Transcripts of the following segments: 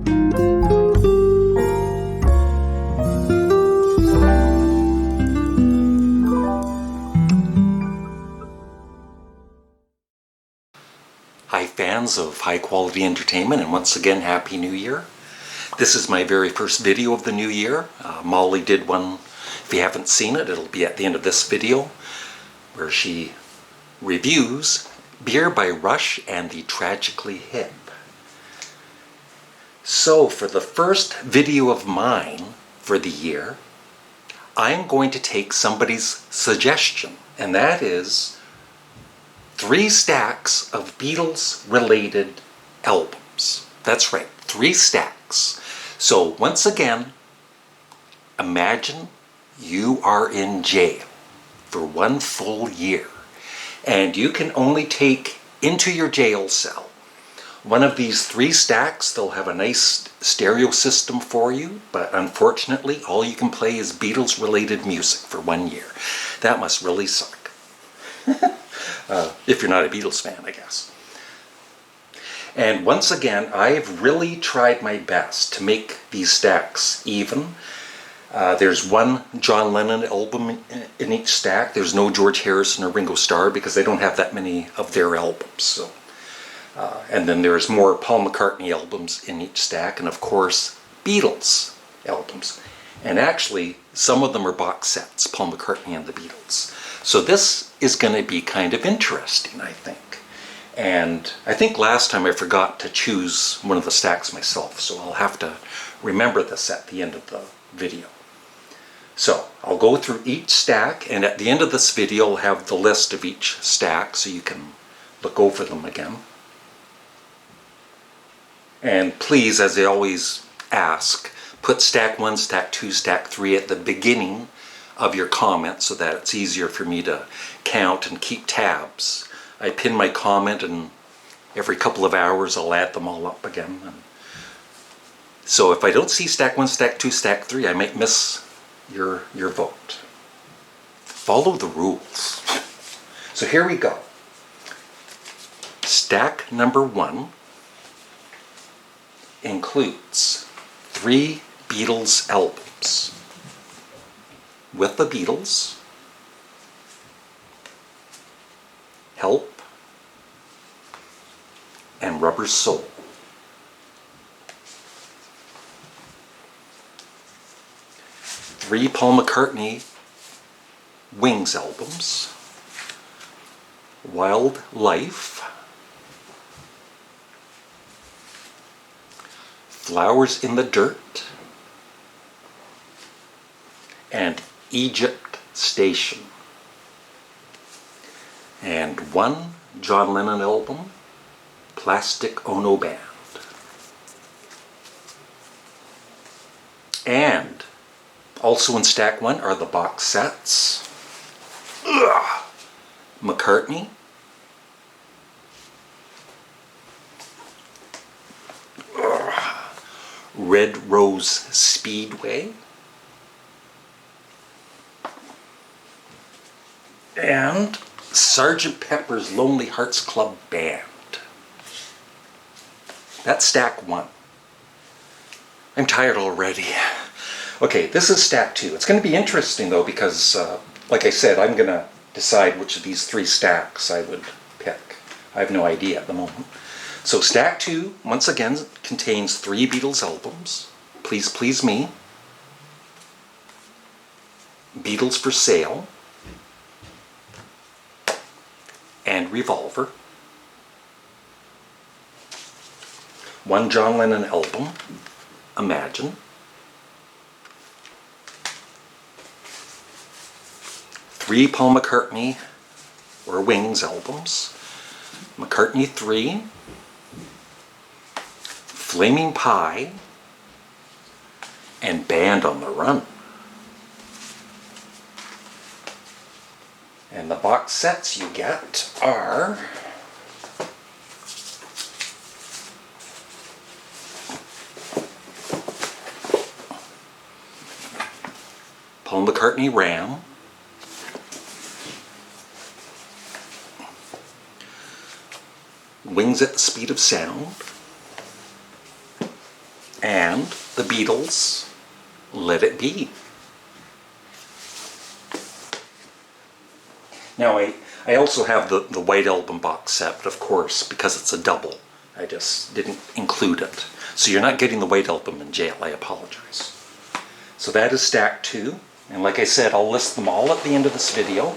Hi fans of high quality entertainment, and once again Happy New Year. This is my very first video of the new year. Molly did one. If you haven't seen it, it'll be at the end of this video, where she reviews Beer by Rush and the Tragically Hip. So for the first video of mine for the year, I'm going to take somebody's suggestion, and that is 3 stacks of Beatles-related albums. That's right, 3 stacks. So once again, imagine you are in jail for 1 full year, and you can only take into your jail cell one of these 3 stacks. They'll have a nice stereo system for you, but unfortunately all you can play is Beatles-related music for 1 year. That must really suck. If you're not a Beatles fan, I guess. And once again, I've really tried my best to make these stacks even. There's 1 John Lennon album in each stack. There's no George Harrison or Ringo Starr because they don't have that many of their albums. So, and then there's more Paul McCartney albums in each stack, and of course Beatles albums. And actually, some of them are box sets, Paul McCartney and the Beatles. So this is going to be kind of interesting, I think. And I think last time I forgot to choose one of the stacks myself, so I'll have to remember this at the end of the video. So I'll go through each stack, and at the end of this video I'll have the list of each stack so you can look over them again. And please, as I always ask, put stack 1, stack 2, stack 3 at the beginning of your comment so that it's easier for me to count and keep tabs. I pin my comment, and every couple of hours I'll add them all up again. And so if I don't see stack 1, stack 2, stack 3, I might miss your vote. Follow the rules. So here we go. Stack number 1 includes 3 Beatles albums. With the Beatles, Help, and Rubber Soul. Three Paul McCartney Wings albums, Wild Life, Flowers in the Dirt, and Egypt Station. And 1 John Lennon album, Plastic Ono Band. And also in stack 1 are the box sets. McCartney, Red Rose Speedway, and Sgt. Pepper's Lonely Hearts Club Band. That's stack 1. I'm tired already. Okay, this is stack 2. It's going to be interesting though because, like I said, I'm going to decide which of these 3 stacks I would pick. I have no idea at the moment. So stack 2, once again, contains 3 Beatles albums. Please Please Me, Beatles for Sale, and Revolver. 1 John Lennon album, Imagine. 3 Paul McCartney or Wings albums, McCartney 3, Flaming Pie, and Band on the Run. And the box sets you get are Paul McCartney Ram, Wings at the Speed of Sound, and the Beatles, Let It Be. Now I also have the White Album box set, but of course, because it's a double, I just didn't include it. So you're not getting the White Album in jail, I apologize. So that is stack 2, and like I said, I'll list them all at the end of this video.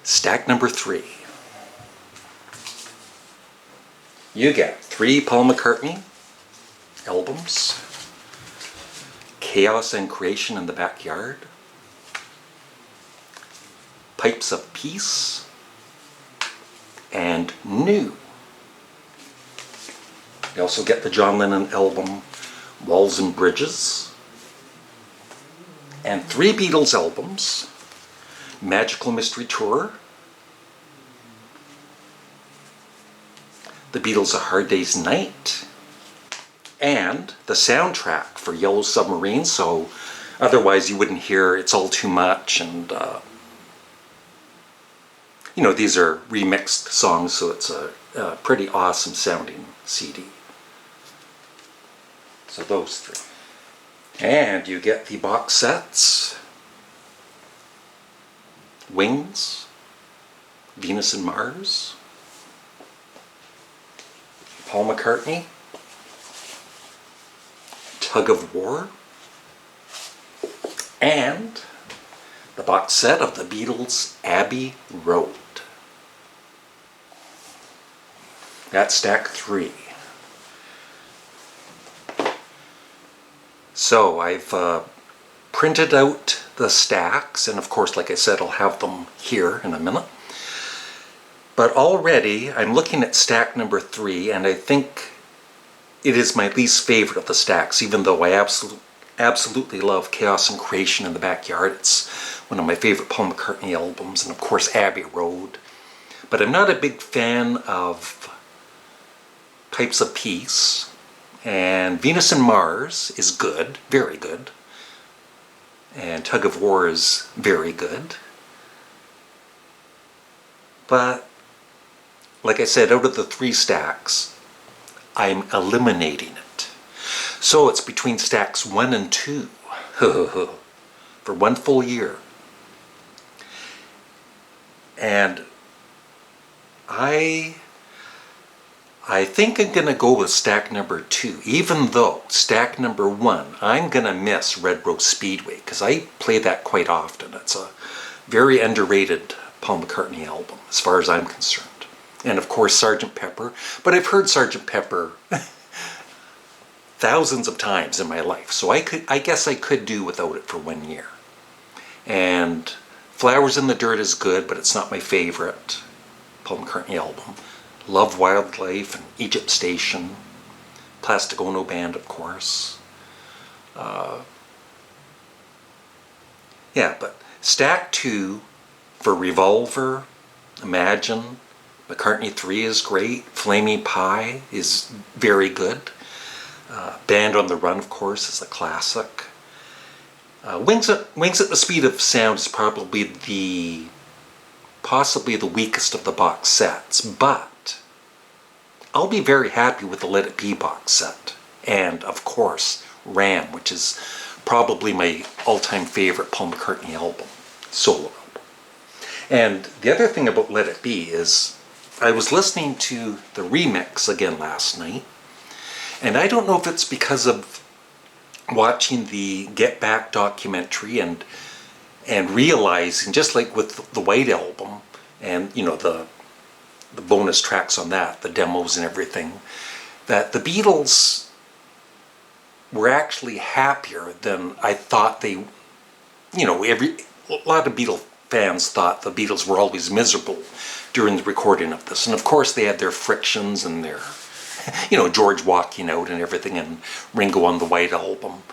Stack number 3. You get 3 Paul McCartney albums, Chaos and Creation in the Backyard, Pipes of Peace, and New. You also get the John Lennon album, Walls and Bridges, and 3 Beatles albums, Magical Mystery Tour, The Beatles' A Hard Day's Night, and the soundtrack for Yellow Submarine, so otherwise you wouldn't hear It's All Too Much, and you know, these are remixed songs, so it's a pretty awesome sounding CD. So those 3. And you get the box sets, Wings, Venus and Mars, Paul McCartney, Tug of War, and the box set of the Beatles' Abbey Road. That's stack 3. So I've printed out the stacks, and of course, like I said, I'll have them here in a minute. But already I'm looking at stack number 3, and I think it is my least favorite of the stacks, even though I absolutely love Chaos and Creation in the Backyard. It's one of my favorite Paul McCartney albums, and of course Abbey Road. But I'm not a big fan of Pipes of Peace, and Venus and Mars is good, very good, and Tug of War is very good. But like I said, out of the 3 stacks, I'm eliminating it. So it's between stacks 1 and 2 for 1 full year. And I think I'm going to go with stack number 2, even though stack number 1, I'm going to miss Red Rose Speedway, because I play that quite often. It's a very underrated Paul McCartney album, as far as I'm concerned. And of course, Sgt. Pepper. But I've heard Sgt. Pepper thousands of times in my life, so I guess I could do without it for 1 year. And Flowers in the Dirt is good, but it's not my favorite Paul McCartney album. Love Wildlife and Egypt Station, Plastic Ono Band, of course. Yeah, but stack 2 for Revolver, Imagine, McCartney 3 is great, Flaming Pie is very good. Band on the Run, of course, is a classic. Wings at the Speed of Sound is probably possibly the weakest of the box sets, but I'll be very happy with the Let It Be box set. And, of course, Ram, which is probably my all-time favorite Paul McCartney album, solo album. And the other thing about Let It Be is I was listening to the remix again last night, and I don't know if it's because of watching the Get Back documentary and realizing, just like with the White Album and, you know, the bonus tracks on that, the demos and everything, that the Beatles were actually happier than I thought they, you know, a lot of Beatle fans thought the Beatles were always miserable during the recording of this. And of course they had their frictions and their, you know, George walking out and everything, and Ringo on the White Album.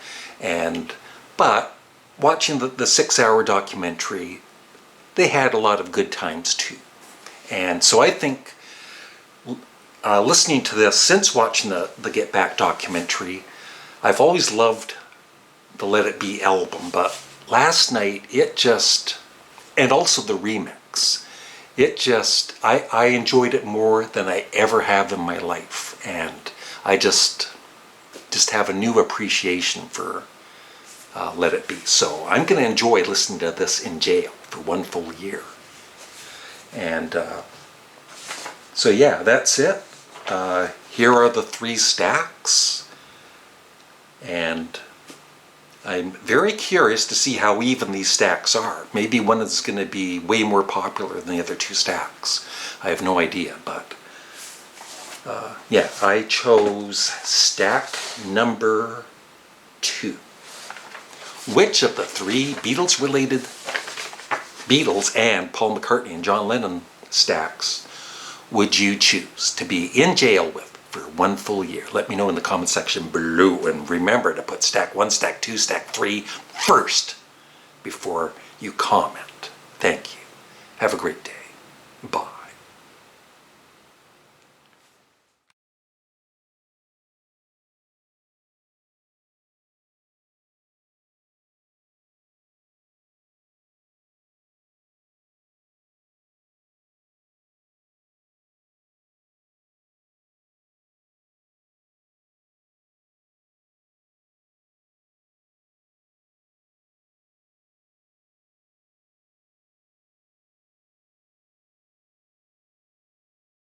But watching the 6-hour documentary, they had a lot of good times too. And so I think listening to this, since watching the Get Back documentary, I've always loved the Let It Be album, but last night it just, and also the remix, it just, I enjoyed it more than I ever have in my life. And I just, just have a new appreciation for Let It Be. So I'm going to enjoy listening to this in jail for 1 full year. And so yeah, that's it. Here are the 3 stacks. And I'm very curious to see how even these stacks are. Maybe one is going to be way more popular than the other 2 stacks. I have no idea, but yeah, I chose stack number 2. Which of the 3 Beatles-related Beatles and Paul McCartney and John Lennon stacks would you choose to be in jail with for 1 full year? Let me know in the comment section below, and remember to put stack 1, stack 2, stack 3 first before you comment. Thank you. Have a great day. Bye.